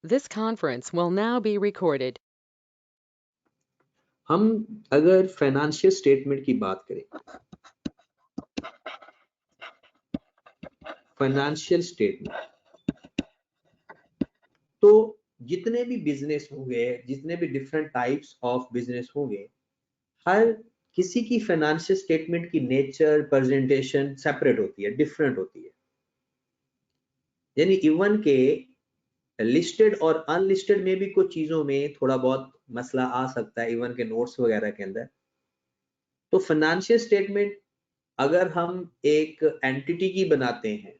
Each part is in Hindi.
This conference will now be recorded. हम अगर फाइनेंशियल स्टेटमेंट की बात करें, फाइनेंशियल स्टेटमेंट, तो जितने भी बिजनेस होंगे, जितने भी डिफरेंट टाइप्स ऑफ बिजनेस होंगे, हर किसी की फाइनेंशियल स्टेटमेंट की नेचर, प्रेजेंटेशन सेपरेट होती है, डिफरेंट होती है। यानी इवन के लिस्टेड और अनलिस्टेड में भी कुछ चीजों में थोड़ा बहुत मसला आ सकता है, इवन के नोट्स वगैरह के अंदर। तो फाइनेंशियल स्टेटमेंट अगर हम एक एंटिटी की बनाते हैं,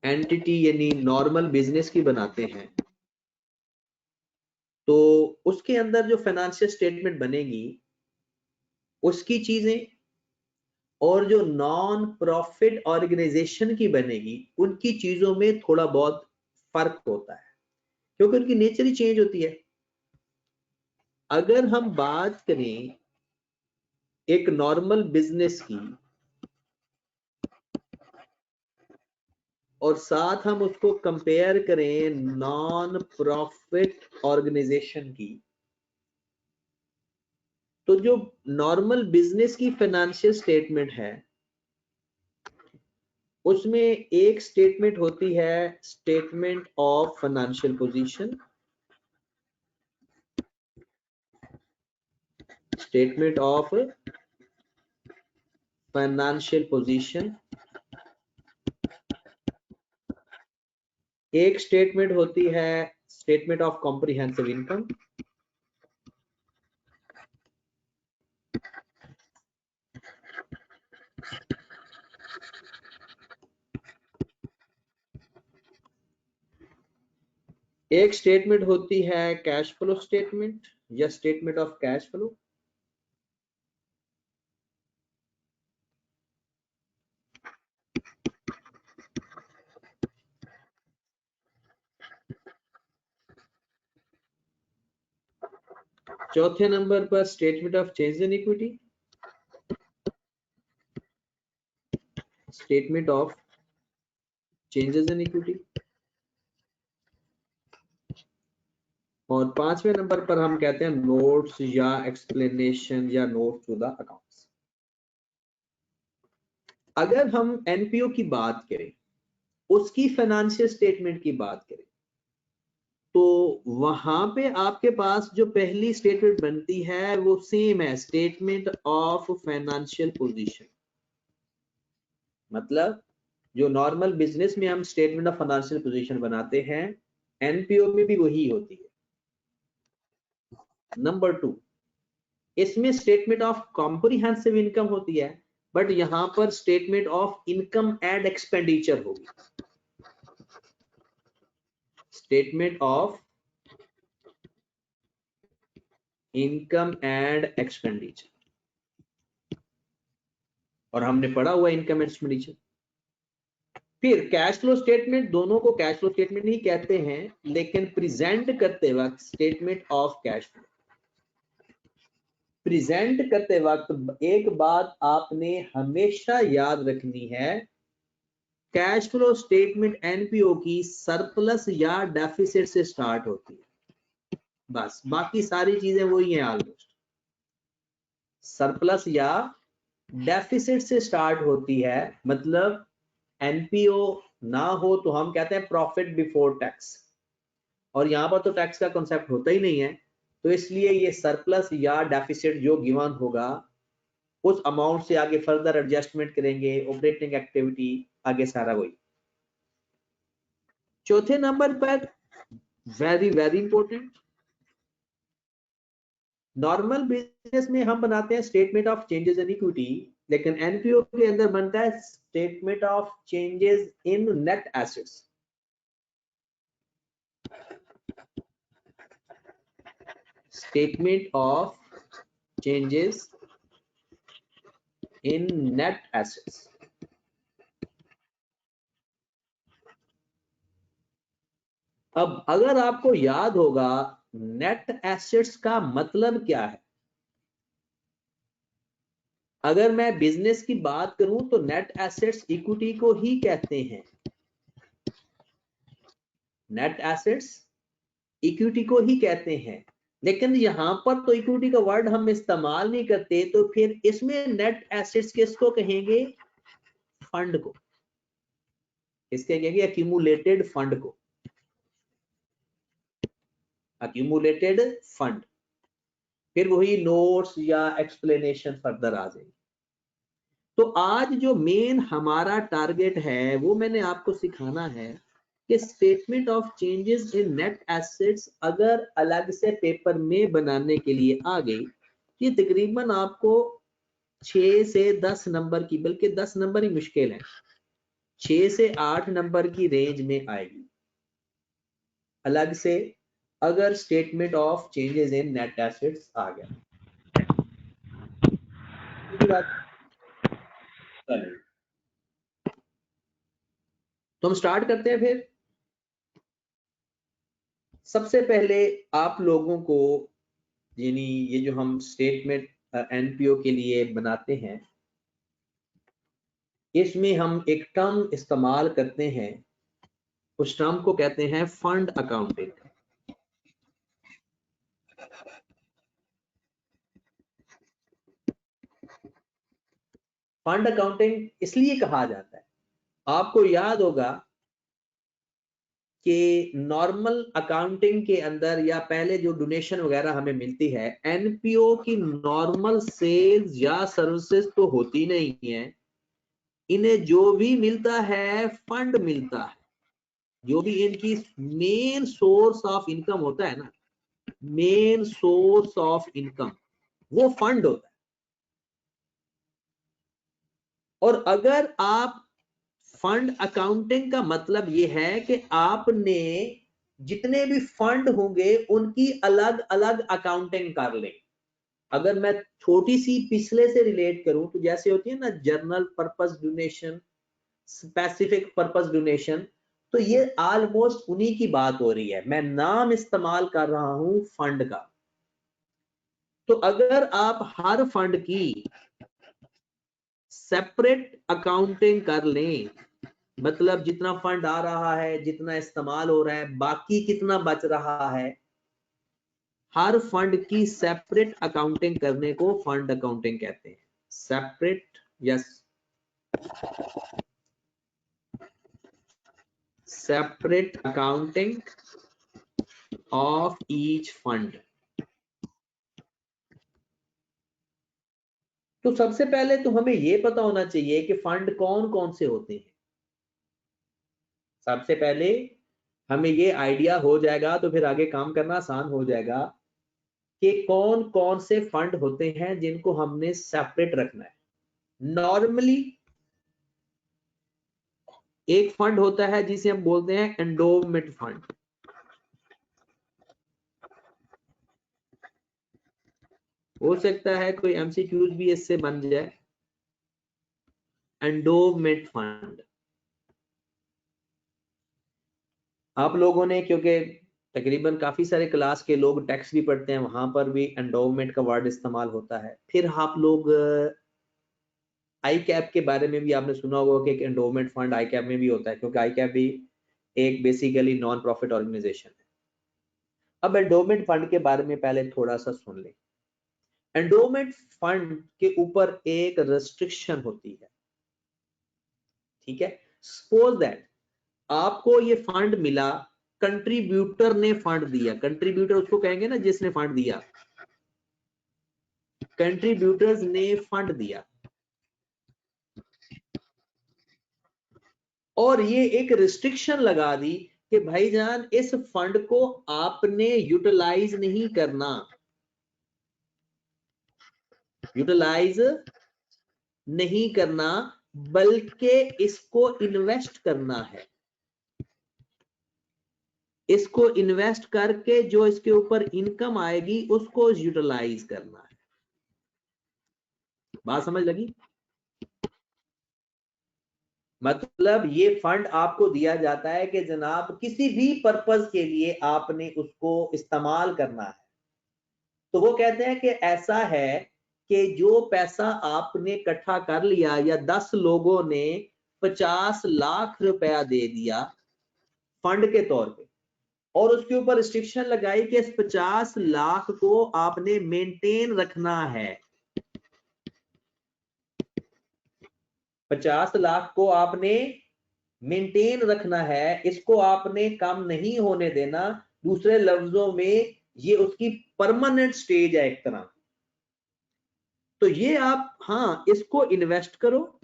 एंटिटी यानी नॉर्मल बिजनेस की बनाते हैं, तो उसके अंदर जो फाइनेंशियल स्टेटमेंट बनेगी उसकी चीजें और जो नॉन प्रॉफिट ऑर्गेनाइजेशन की बनेगी उनकी चीजों में थोड़ा बहुत फर्क होता है, क्योंकि उनकी नेचर ही चेंज होती है। अगर हम बात करें एक नॉर्मल बिजनेस की और साथ हम उसको कंपेयर करें नॉन प्रॉफिट ऑर्गेनाइजेशन की, तो जो नॉर्मल बिजनेस की फाइनेंशियल स्टेटमेंट है उसमें एक स्टेटमेंट होती है statement of financial position, statement of financial position, एक स्टेटमेंट होती है स्टेटमेंट ऑफ कॉम्प्रिहेंसिव इनकम, एक स्टेटमेंट होती है कैश फ्लो स्टेटमेंट या स्टेटमेंट ऑफ कैश फ्लो। चौथे नंबर पर statement of change in equity, statement of changes in equity. और पांचवें नंबर पर हम कहते हैं नोट्स या एक्सप्लेनेशन या नोट्स टू द अकाउंट्स। अगर हम एनपीओ की बात करें, उसकी फाइनेंशियल स्टेटमेंट की बात करें, तो वहां पे आपके पास जो पहली स्टेटमेंट बनती है वो सेम है, स्टेटमेंट ऑफ फाइनेंशियल पोजीशन। मतलब जो नॉर्मल बिजनेस में हम स्टेटमेंट ऑफ फाइनेंशियल पोजीशन बनाते हैं, एनपीओ में भी वही होती है। नंबर 2, इसमें स्टेटमेंट ऑफ कॉम्प्रिहेंसिव इनकम होती है, बट यहां पर statement of income and expenditure होगी, statement of income and expenditure. और हमने पढ़ा हुआ इनकम एंड एक्सपेंडिचर। फिर कैश फ्लो स्टेटमेंट, दोनों को कैश फ्लो स्टेटमेंट ही कहते हैं, लेकिन प्रेजेंट करते वक्त statement of cash flow. Present करते वक्त एक बात आपने हमेशा याद रखनी है, कैश फ्लो स्टेटमेंट एनपीओ की सरप्लस या डेफिसिट से स्टार्ट होती है, बस बाकी सारी चीजें वही हैं ऑलमोस्ट। सरप्लस या डेफिसिट से स्टार्ट होती है, मतलब एनपीओ ना हो तो हम कहते हैं प्रॉफिट बिफोर टैक्स, और यहां पर तो टैक्स का कॉन्सेप्ट होता ही नहीं है, तो इसलिए ये सरप्लस या डेफिसिट जो गिवन होगा उस अमाउंट से आगे फर्दर एडजस्टमेंट करेंगे, ऑपरेटिंग एक्टिविटी आगे सारा वही। चौथे नंबर पर very very important, normal business में हम बनाते हैं statement of changes in equity, लेकिन एनपीओ के अंदर बनता है statement of changes in net assets. Statement of changes in net assets. अब अगर आपको याद होगा नेट एसेट्स का मतलब क्या है, अगर मैं बिजनेस की बात करूं तो नेट एसेट्स इक्विटी को ही कहते हैं। नेट एसेट्स इक्विटी को ही कहते हैं, लेकिन यहां पर तो इक्विटी का वर्ड हम इस्तेमाल नहीं करते, तो फिर इसमें नेट एसेट्स किसको कहेंगे? फंड को। किसके कहेंगे? एक्यूमुलेटेड फंड को, एक्यूमुलेटेड फंड। फिर वही नोट्स या एक्सप्लेनेशन फर्दर आ जाएगी। तो आज जो मेन हमारा टारगेट है वो मैंने आपको सिखाना है कि statement of changes in net assets अगर अलग से पेपर में बनाने के लिए आ गई, ये तकरीबन आपको 6 से 10 नंबर की, बल्कि 10 नंबर ही मुश्किल है, 6 से 8 नंबर की रेंज में आएगी अलग से, अगर statement of changes in net assets आ गया। तो हम स्टार्ट करते हैं। फिर सबसे पहले आप लोगों को, यानी ये जो हम स्टेटमेंट एनपीओ के लिए बनाते हैं, इसमें हम एक टर्म इस्तेमाल करते हैं, उस टर्म को कहते हैं फंड अकाउंटिंग। फंड अकाउंटिंग इसलिए कहा जाता है, आपको याद होगा कि नॉर्मल अकाउंटिंग के अंदर या पहले जो डोनेशन वगैरह हमें मिलती है, एनपीओ की नॉर्मल सेल्स या सर्विसेज तो होती नहीं है, इन्हें जो भी मिलता है फंड मिलता है। जो भी इनकी मेन सोर्स ऑफ इनकम होता है ना, मेन सोर्स ऑफ इनकम, वो फंड होता है। और अगर आप फंड अकाउंटिंग का मतलब ये है कि आपने जितने भी फंड होंगे उनकी अलग अलग अकाउंटिंग कर लें। अगर मैं छोटी सी पिछले से रिलेट करूं तो जैसे होती है ना general purpose donation, specific purpose donation, तो ये ऑलमोस्ट उन्हीं की बात हो रही है। मैं नाम इस्तेमाल कर रहा हूं फंड का। तो अगर आप हर फंड की सेपरेट अकाउंटिंग कर लें, मतलब जितना फंड आ रहा है, जितना इस्तेमाल हो रहा है, बाकी कितना बच रहा है, हर फंड की सेपरेट अकाउंटिंग करने को फंड अकाउंटिंग कहते हैं। Separate, yes, separate accounting of each fund. तो सबसे पहले तो हमें यह पता होना चाहिए कि फंड कौन कौन से होते हैं। सबसे पहले हमें ये आइडिया हो जाएगा तो फिर आगे काम करना आसान हो जाएगा कि कौन कौन से फंड होते हैं जिनको हमने सेपरेट रखना है। नॉर्मली एक फंड होता है जिसे हम बोलते हैं एंडोवमेंट फंड। हो सकता है कोई एमसीक्यूज भी इससे बन जाए। एंडोवमेंट फंड आप लोगों ने, क्योंकि तकरीबन काफी सारे क्लास के लोग टैक्स भी पढ़ते हैं, वहां पर भी एंडोवमेंट का वर्ड इस्तेमाल होता है। फिर आप लोग आई कैप के बारे में भी आपने सुना होगा कि एक एंडोवमेंट फंड आई कैप में भी होता है, क्योंकि आई कैप भी एक बेसिकली नॉन प्रॉफिट ऑर्गेनाइजेशन है। अब एंडोवमेंट फंड के बारे में पहले थोड़ा सा सुन लें। एंडोवमेंट फंड के ऊपर एक रेस्ट्रिक्शन होती है, ठीक है। सपोज दैट आपको ये फंड मिला, कंट्रीब्यूटर ने फंड दिया, कंट्रीब्यूटर उसको कहेंगे ना जिसने फंड दिया, कंट्रीब्यूटर्स ने फंड दिया, और ये एक रिस्ट्रिक्शन लगा दी कि भाईजान इस फंड को आपने यूटिलाइज नहीं करना, यूटिलाइज नहीं करना, बल्कि इसको इन्वेस्ट करना है। इसको इन्वेस्ट करके जो इसके ऊपर इनकम आएगी उसको यूटिलाइज करना है। बात समझ लगी? मतलब ये फंड आपको दिया जाता है कि जनाब किसी भी पर्पस के लिए आपने उसको इस्तेमाल करना है। तो वो कहते हैं कि ऐसा है कि जो पैसा आपने इकट्ठा कर लिया, या 10 लोगों ने 50 लाख रुपया दे दिया फंड के तौर पे, और उसके ऊपर रिस्ट्रिक्शन लगाई कि इस 50 लाख को आपने मेंटेन रखना है, 50 लाख को आपने मेंटेन रखना है, इसको आपने कम नहीं होने देना। दूसरे लफ्जों में ये उसकी परमानेंट स्टेज है एक तरह। तो ये आप हाँ इसको इन्वेस्ट करो,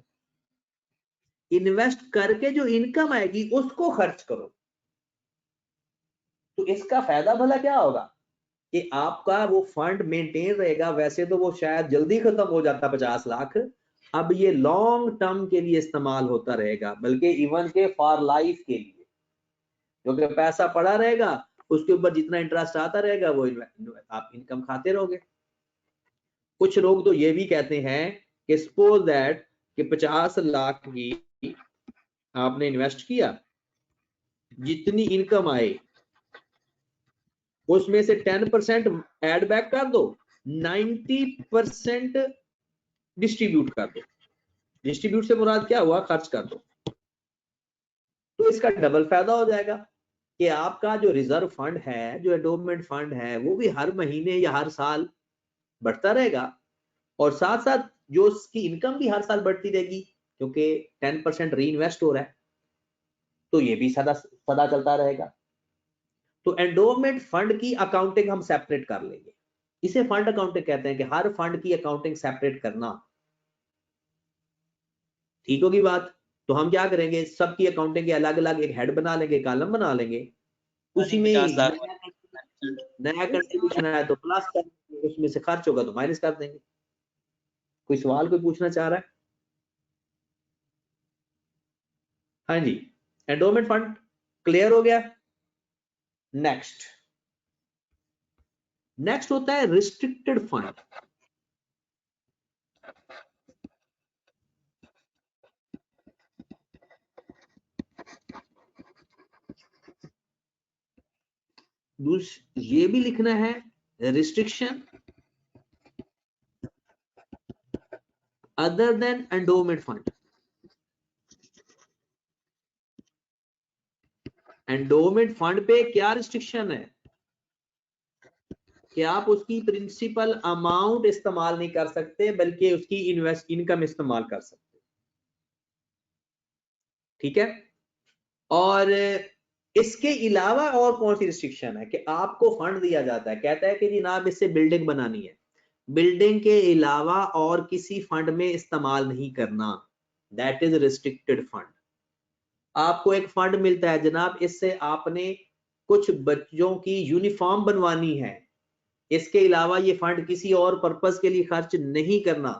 इन्वेस्ट करके जो इनकम आएगी उसको खर्च करो। तो इसका फायदा भला क्या होगा कि आपका वो फंड मेंटेन रहेगा। वैसे तो वो शायद जल्दी खत्म हो जाता 50 लाख, अब ये लॉन्ग टर्म के लिए इस्तेमाल होता रहेगा, बल्कि इवन के फॉर लाइफ के लिए, क्योंकि पैसा पड़ा रहेगा, उसके ऊपर जितना इंटरेस्ट आता रहेगा वो आप इनकम खाते रहोगे। कुछ लोग तो ये भी कहते हैं कि सपोज दैट कि 50 लाख की आपने इन्वेस्ट किया, जितनी इनकम आए उसमें से 10% एड बैक कर दो, 90% डिस्ट्रीब्यूट कर दो। डिस्ट्रीब्यूट से मुराद क्या हुआ, खर्च कर दो। तो इसका डबल फायदा हो जाएगा कि आपका जो रिजर्व फंड है, जो एंडोमेंट फंड है, वो भी हर महीने या हर साल बढ़ता रहेगा, और साथ साथ जो उसकी इनकम भी हर साल बढ़ती रहेगी, क्योंकि 10% री इन्वेस्ट हो रहा है, तो ये भी सदा सदा चलता रहेगा। तो एंडोमेंट फंड की अकाउंटिंग हम सेपरेट कर लेंगे, इसे फंड अकाउंटिंग कहते हैं कि हर फंड की अकाउंटिंग सेपरेट करना। ठीक होगी बात। तो हम क्या करेंगे, सबकी अकाउंटिंग के अलग अलग एक हेड बना लेंगे, कॉलम बना लेंगे, उसी में नया कंट्रीब्यूशन आया तो प्लस कर देंगे, उसमें से खर्च होगा तो माइनस कर देंगे। कोई सवाल कोई पूछना चाह रहा है? हाँ जी, एंडोमेंट फंड क्लियर हो गया। नेक्स्ट होता है रिस्ट्रिक्टेड फंड। ये भी लिखना है, restriction other than endowment fund. Endowment fund पे क्या रिस्ट्रिक्शन है कि आप उसकी प्रिंसिपल अमाउंट इस्तेमाल नहीं कर सकते, बल्कि उसकी इनकम इस्तेमाल कर सकते। ठीक है। और इसके अलावा और कौन सी रिस्ट्रिक्शन है कि आपको फंड दिया जाता है, कहता है कि जनाब इससे बिल्डिंग बनानी है, बिल्डिंग के अलावा और किसी फंड में इस्तेमाल नहीं करना, दैट इज रिस्ट्रिक्टेड फंड। आपको एक फंड मिलता है, जनाब इससे आपने कुछ बच्चों की यूनिफॉर्म बनवानी है, इसके अलावा ये फंड किसी और पर्पस के लिए खर्च नहीं करना,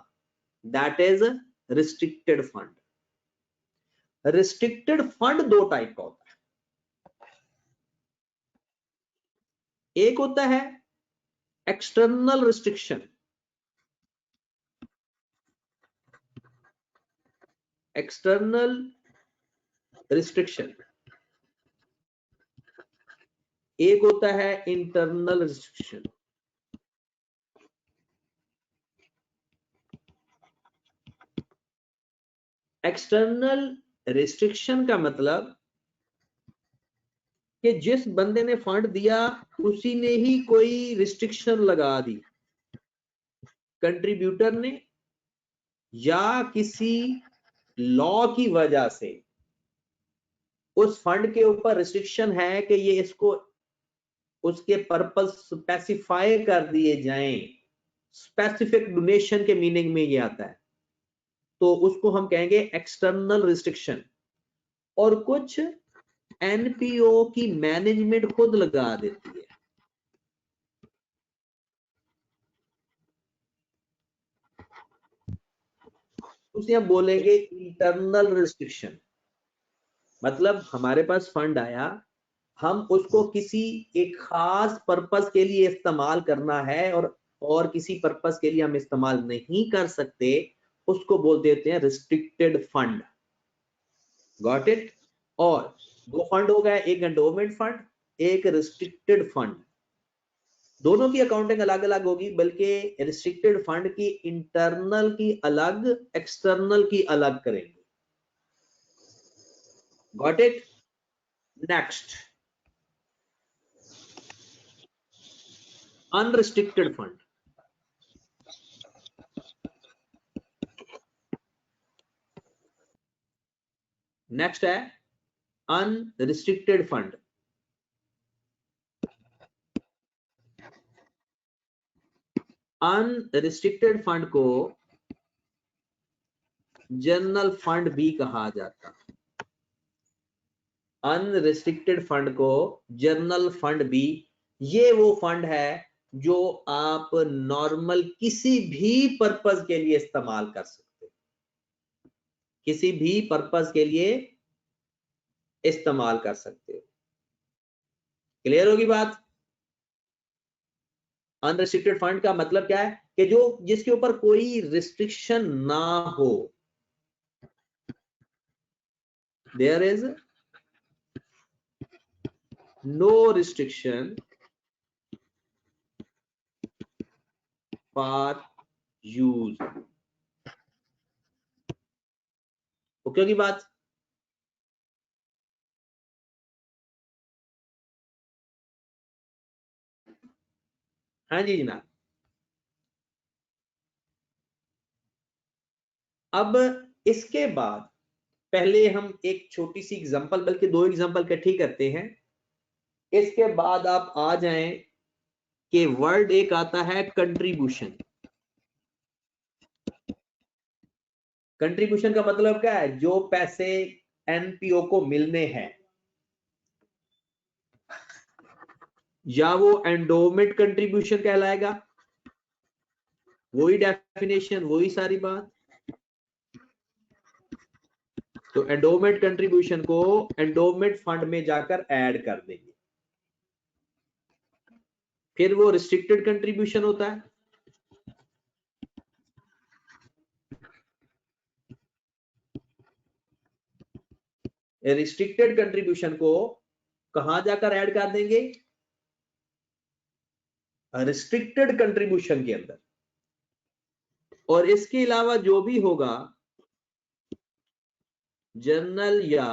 that is restricted fund. Restricted fund दो टाइप का होता है, एक होता है एक्सटर्नल रिस्ट्रिक्शन, एक्सटर्नल रिस्ट्रिक्शन, एक होता है इंटरनल रिस्ट्रिक्शन। एक्सटर्नल रिस्ट्रिक्शन का मतलब कि जिस बंदे ने फंड दिया उसी ने ही कोई रिस्ट्रिक्शन लगा दी, कंट्रीब्यूटर ने या किसी लॉ की वजह से उस फंड के ऊपर रिस्ट्रिक्शन है कि ये इसको उसके पर्पस स्पेसिफाई कर दिए जाएं, स्पेसिफिक डोनेशन के मीनिंग में ये आता है, तो उसको हम कहेंगे एक्सटर्नल रिस्ट्रिक्शन। और कुछ एनपीओ की मैनेजमेंट खुद लगा देती है, उसे हम बोलेंगे इंटरनल रिस्ट्रिक्शन। मतलब हमारे पास फंड आया, हम उसको किसी एक खास पर्पस के लिए इस्तेमाल करना है और किसी पर्पस के लिए हम इस्तेमाल नहीं कर सकते, उसको बोल देते हैं रिस्ट्रिक्टेड फंड। Got it. और दो फंड हो गए, एक एंडोमेंट फंड, एक रिस्ट्रिक्टेड फंड। दोनों की अकाउंटिंग अलग अलग होगी, बल्कि रिस्ट्रिक्टेड फंड की इंटरनल की अलग, एक्सटर्नल की अलग करेंगे। Got it. Next unrestricted fund, next है अनरिस्ट्रिक्टेड फंड। अनरिस्ट्रिक्टेड फंड को जनरल फंड भी कहा जाता है। अनरिस्ट्रिक्टेड फंड को जनरल फंड भी, ये वो फंड है जो आप नॉर्मल किसी भी पर्पस के लिए इस्तेमाल कर सकते हो, किसी भी पर्पस के लिए इस्तेमाल कर सकते हो। क्लियर होगी बात? अनरिस्ट्रिक्टेड फंड का मतलब क्या है कि जो जिसके ऊपर कोई रिस्ट्रिक्शन ना हो, there is no restriction for use. Okay की बात? हाँ जी जनाब। अब इसके बाद पहले हम एक छोटी सी एग्जांपल, बल्कि दो एग्जांपल इकट्ठी करते हैं। इसके बाद आप आ जाएं कि वर्ड एक आता है कंट्रीब्यूशन। कंट्रीब्यूशन का मतलब क्या है? जो पैसे एनपीओ को मिलने हैं, या वो एंडोमेंट कंट्रीब्यूशन कहलाएगा, वही डेफिनेशन, वही सारी बात। तो एंडोमेंट कंट्रीब्यूशन को एंडोमेंट फंड में जाकर ऐड कर देंगे, फिर वो रिस्ट्रिक्टेड कंट्रीब्यूशन होता है। रिस्ट्रिक्टेड कंट्रीब्यूशन को कहां जाकर ऐड कर देंगे? रिस्ट्रिक्टेड कंट्रीब्यूशन के अंदर। और इसके अलावा जो भी होगा जनरल या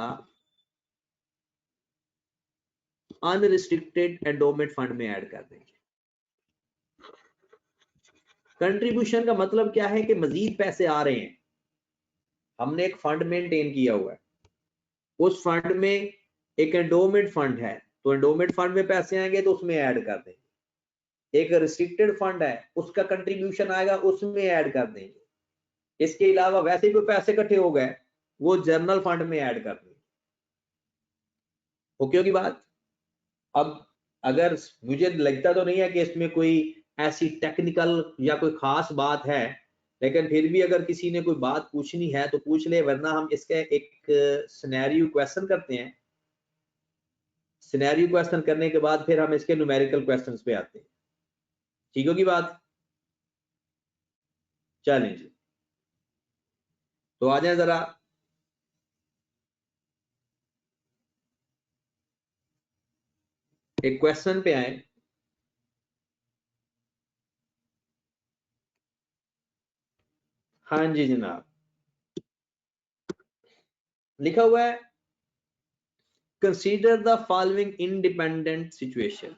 अनरिस्ट्रिक्टेड एंडोमेंट फंड में ऐड कर देंगे। कंट्रीब्यूशन का मतलब क्या है कि मजीद पैसे आ रहे हैं, हमने एक फंड मेंटेन किया हुआ है, उस फंड में एक एंडोमेंट फंड है, तो एंडोमेंट फंड में पैसे आएंगे तो उसमें ऐड कर देंगे। एक रिस्ट्रिक्टेड फंड है, उसका कंट्रीब्यूशन आएगा, उसमें ऐड कर देंगे। इसके अलावा वैसे कोई पैसे इकट्ठे हो गए, वो जनरल फंड में ऐड कर देंगे। ओके होगी बात? अब अगर मुझे लगता तो नहीं है कि इसमें कोई ऐसी टेक्निकल या कोई खास बात है, लेकिन फिर भी अगर किसी ने कोई बात पूछनी है तो पूछ ले, वरना हम इसका एक सिनेरियो क्वेश्चन करते हैं। सिनेरियो क्वेश्चन करने के बाद फिर हम इसके न्यूमेरिकल क्वेश्चंस पे आते हैं। ठीक होगी बात? चलें जी, तो आ जाए जरा एक क्वेश्चन पे आए। हाँ जी जनाब, लिखा हुआ है consider the following independent situation.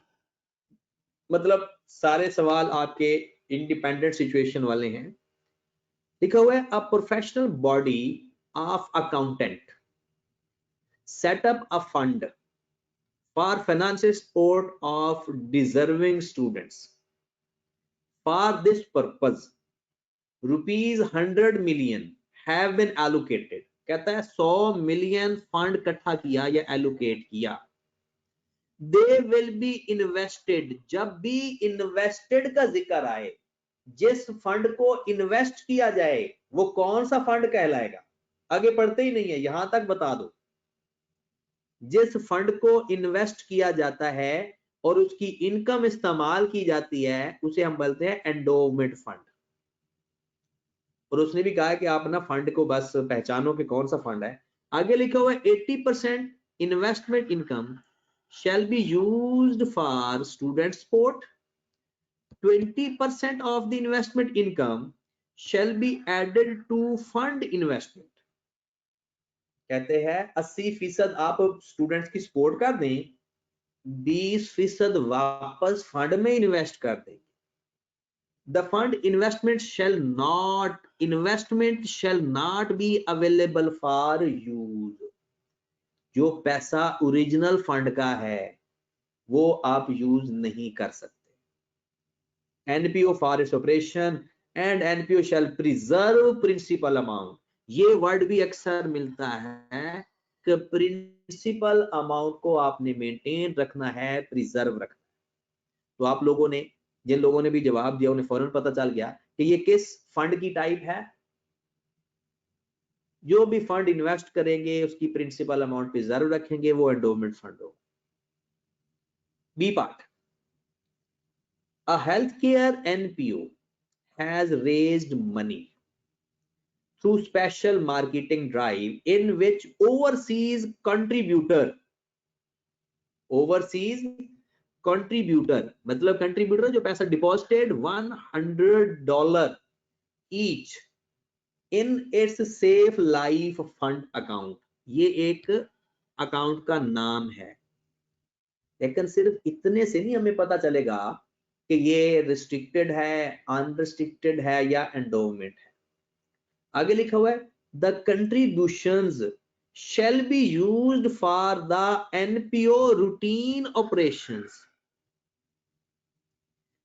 मतलब सारे सवाल आपके इंडिपेंडेंट सिचुएशन वाले हैं। लिखा हुआ है a professional body of accountant set up a fund for financial support of deserving students. For this purpose ₹100 million have been allocated। कहता है 100 मिलियन फंड इकट्ठा किया या एलोकेट किया। They will be invested. जब भी इन्वेस्टेड का जिक्र आए, जिस फंड को इन्वेस्ट किया जाए, वो कौन सा फंड कहलाएगा? आगे पढ़ते ही नहीं है, यहां तक बता दो। जिस फंड को इन्वेस्ट किया जाता है और उसकी इनकम इस्तेमाल की जाती है, उसे हम बोलते हैं एंडोमेंट फंड। और उसने भी कहा कि आप ना फंड को बस पहचानो कि कौन सा फंड है। आगे लिखा हुआ है 80% investment income shall be used for student support। 20% of the investment income shall be added to fund investment। कहते हैं 80% आप स्टूडेंट्स की सपोर्ट कर दें 20% वापस फंड में इन्वेस्ट कर देंगे। The fund investment shall not be available for use. जो पैसा ओरिजिनल फंड का है वो आप यूज नहीं कर सकते। NPO for its operation and NPO shall preserve principal amount. ये वर्ड भी अक्सर मिलता है कि प्रिंसिपल अमाउंट को आपने मेंटेन रखना है, प्रिजर्व रखना है। तो आप लोगों ने, जिन लोगों ने भी जवाब दिया उन्हें फौरन पता चल गया कि ये किस फंड की टाइप है। जो भी फंड इन्वेस्ट करेंगे उसकी प्रिंसिपल अमाउंट प्रिजर्व रखेंगे, वो एंडोमेंट फंड होगा। B part, a health care NPO has raised money through special marketing drive in which overseas contributor मतलब कंट्रीब्यूटर जो पैसा deposited $100 each in its safe life fund account। ये एक अकाउंट का नाम है, लेकिन सिर्फ इतने से नहीं हमें पता चलेगा कि ये रिस्ट्रिक्टेड है, अनरिस्ट्रिक्टेड है या एंडोमेंट है। आगे लिखा हुआ है the contributions shall be used for the NPO routine operations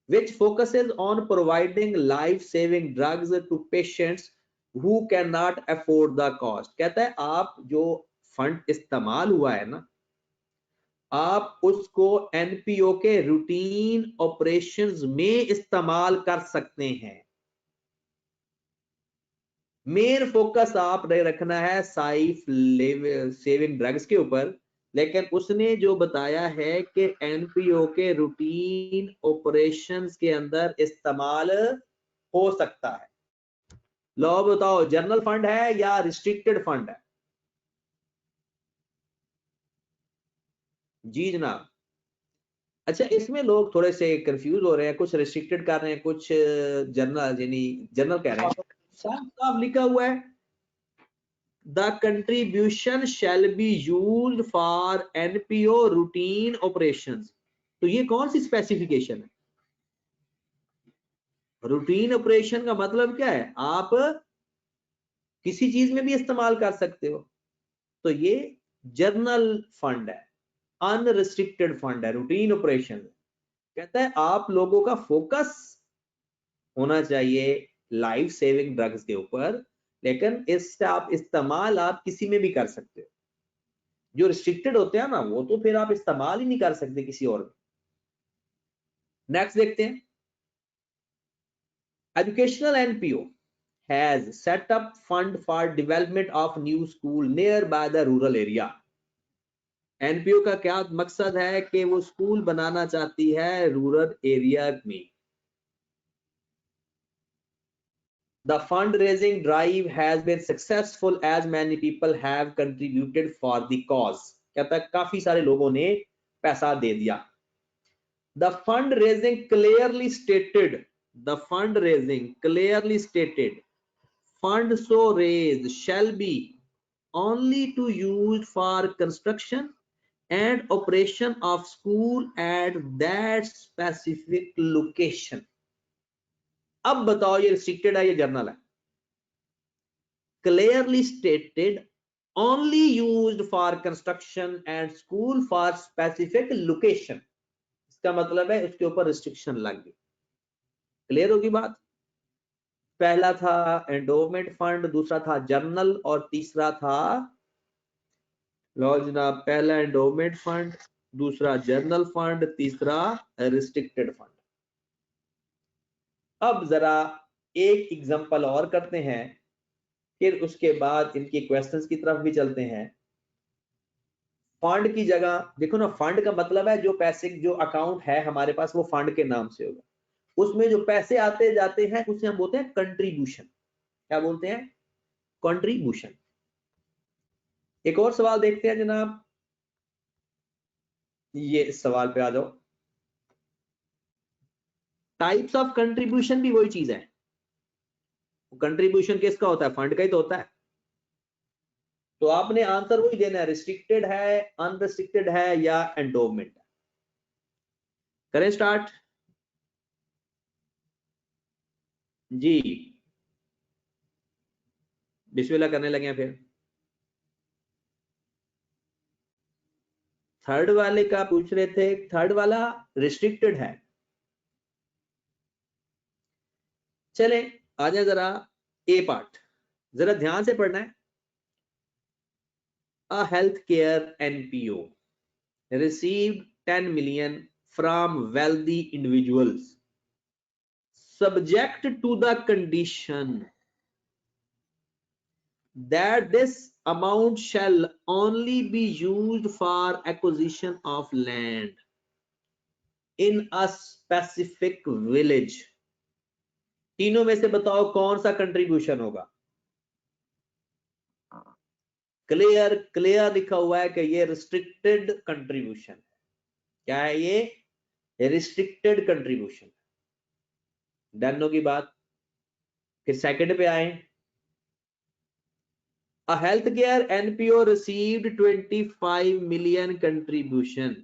which focuses on providing life-saving drugs to patients who cannot afford the cost। कहता है आप जो फंड इस्तेमाल हुआ है ना, आप उसको एनपीओ के रूटीन ऑपरेशंस में इस्तेमाल कर सकते हैं। मेन फोकस आप रखना है साइफ सेविंग ड्रग्स के ऊपर, लेकिन उसने जो बताया है कि एनपीओ के रूटीन ऑपरेशंस के अंदर इस्तेमाल हो सकता है। लो बताओ, जनरल फंड है या रिस्ट्रिक्टेड फंड है? जी जनाब। अच्छा, इसमें लोग थोड़े से कंफ्यूज हो रहे हैं, कुछ रिस्ट्रिक्टेड कर रहे हैं, कुछ जनरल यानी जनरल कह रहे हैं। साफ साफ लिखा हुआ है the contribution shall be used for NPO routine operations। तो ये कौन सी स्पेसिफिकेशन है? रूटीन ऑपरेशन का मतलब क्या है? आप किसी चीज में भी इस्तेमाल कर सकते हो। तो ये जर्नल फंड है, अनरिस्ट्रिक्टेड फंड है, रूटीन ऑपरेशन। कहता है आप लोगों का फोकस होना चाहिए लाइफ सेविंग ड्रग्स के ऊपर, लेकिन इससे आप इस्तेमाल आप किसी में भी कर सकते हो। जो रिस्ट्रिक्टेड होते हैं ना, वो तो फिर आप इस्तेमाल ही नहीं कर सकते किसी और में। नेक्स्ट देखते हैं, educational NPO has set up fund for development of new school near by the rural area. NPO का क्या मकसद है कि वो स्कूल बनाना चाहती है रूरल एरिया में। The fundraising drive has been successful as many people have contributed for the cause। कहता है काफी सारे लोगों ने पैसा दे दिया। The fundraising clearly stated funds so raised shall be only to use for construction and operation of school at that specific location। अब बताओ ये रिस्ट्रिक्टेड है या जर्नल है? clearly stated only used for construction and school for specific location। इसका मतलब है उसके ऊपर रिस्ट्रिक्शन लग गई। क्लियर होगी बात? पहला था एंडोमेंट फंड, दूसरा था जर्नल और तीसरा था, लो जनाब, पहला एंडोमेंट फंड, दूसरा जर्नल फंड, तीसरा रिस्ट्रिक्टेड फंड। अब जरा एक एग्जांपल और करते हैं, फिर उसके बाद इनके क्वेश्चंस की तरफ भी चलते हैं। फंड की जगह देखो ना, फंड का मतलब है जो पैसे, जो अकाउंट है हमारे पास वो फंड के नाम से होगा, उसमें जो पैसे आते जाते हैं उसे हम बोलते हैं कंट्रीब्यूशन। क्या बोलते हैं? कंट्रीब्यूशन। एक और सवाल देखते हैं जनाब, ये इस सवाल पे आ जाओ। टाइप्स ऑफ कंट्रीब्यूशन भी वही चीज है। कंट्रीब्यूशन किसका होता है? फंड का ही तो होता है। तो आपने आंसर वही देना है, रिस्ट्रिक्टेड है, अनरिस्ट्रिक्टेड है या एंडोमेंट है। करें स्टार्ट जी, बिस्मिल्लाह करने लगे हैं। फिर थर्ड वाले का पूछ रहे थे, थर्ड वाला रिस्ट्रिक्टेड है। चले आ जाए जरा ए पार्ट, जरा ध्यान से पढ़ना है। A healthcare NPO received 10 million from wealthy individuals subject to the condition that this amount shall only be used for acquisition of land in a specific village। तीनों में से बताओ कौन सा कंट्रीब्यूशन होगा। क्लियर क्लियर लिखा हुआ है कि ये रिस्ट्रिक्टेड कंट्रीब्यूशन। क्या है ये? Restricted contribution. डन होगी बात। फिर सेकंड पे आए। A healthcare NPO received 25 million contribution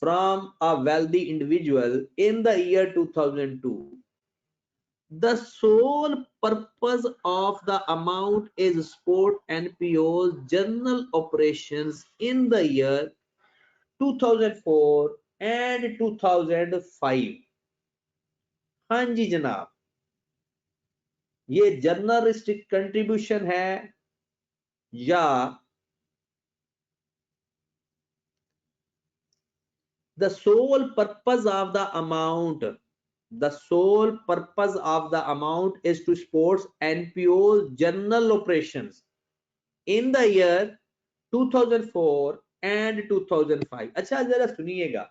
from a wealthy individual in the year 2002. The sole purpose of the amount is support NPO's general operations in the year 2004 and 2005। हाँ जी जनाब, ये जनरल रिस्ट्रिक्ट कंट्रीब्यूशन है या the sole purpose of the amount, the sole purpose of the amount is to support NPO's general operations in the year 2004 and 2005। अच्छा जरा सुनिएगा,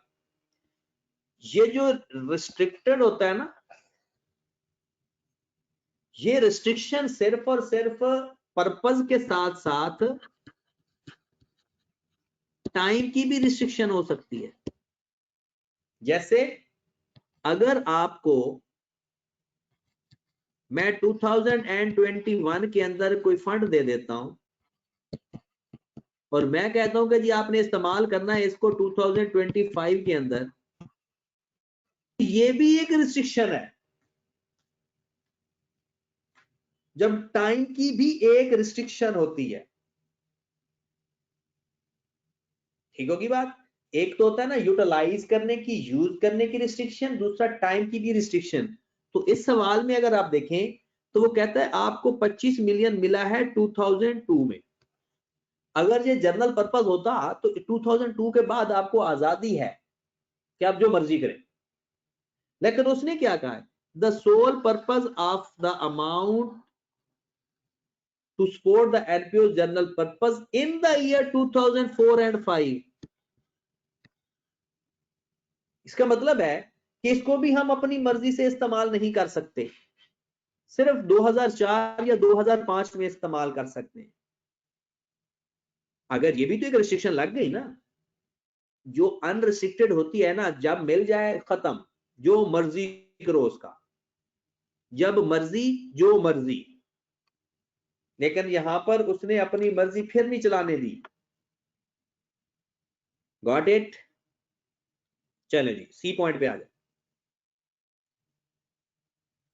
ये जो रिस्ट्रिक्टेड होता है ना, ये रिस्ट्रिक्शन सिर्फ और सिर्फ पर्पस के साथ साथ टाइम की भी रिस्ट्रिक्शन हो सकती है। जैसे अगर आपको मैं 2021 के अंदर कोई फंड दे देता हूं और मैं कहता हूं कि जी आपने इस्तेमाल करना है इसको 2025 के अंदर, ये भी एक रिस्ट्रिक्शन है। जब टाइम की भी एक रिस्ट्रिक्शन होती है, ठीक होगी बात। एक तो होता है ना यूटिलाइज करने की, यूज करने की रिस्ट्रिक्शन, दूसरा टाइम की भी रिस्ट्रिक्शन। तो इस सवाल में अगर आप देखें तो वो कहता है आपको 25 मिलियन मिला है 2002 में। अगर ये जनरल पर्पस होता तो 2002 के बाद आपको आजादी है कि आप जो मर्जी करें, लेकिन उसने क्या कहा है, the sole purpose of the amount to support the NPO general purpose in the year 2004 and 5। इसका मतलब है कि इसको भी हम अपनी मर्जी से इस्तेमाल नहीं कर सकते, सिर्फ 2004 या 2005 में इस्तेमाल कर सकते हैं। अगर ये भी तो एक रिस्ट्रिक्शन लग गई ना, जो अनरिस्ट्रिक्टेड होती है ना, जब मिल जाए खत्म, जो मर्जी करो उसका, जब मर्जी जो मर्जी। लेकिन यहां पर उसने अपनी मर्जी फिर नहीं चलाने दी। Got it? चले जी सी पॉइंट पे आ जाए।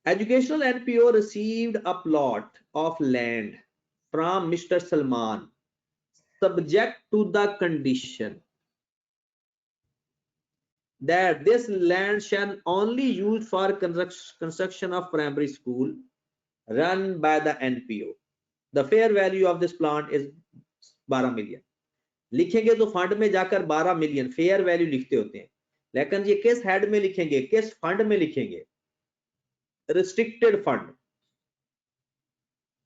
Educational NPO received a plot of land from mister Salman subject to the condition that this land shall only used for construction of primary school run by the NPO. The fair value of this plant is 12 million। लिखेंगे तो फंड में जाकर 12 मिलियन फेयर वैल्यू लिखते होते हैं, लेकिन ये किस हेड में लिखेंगे, किस फंड में लिखेंगे? Restricted fund.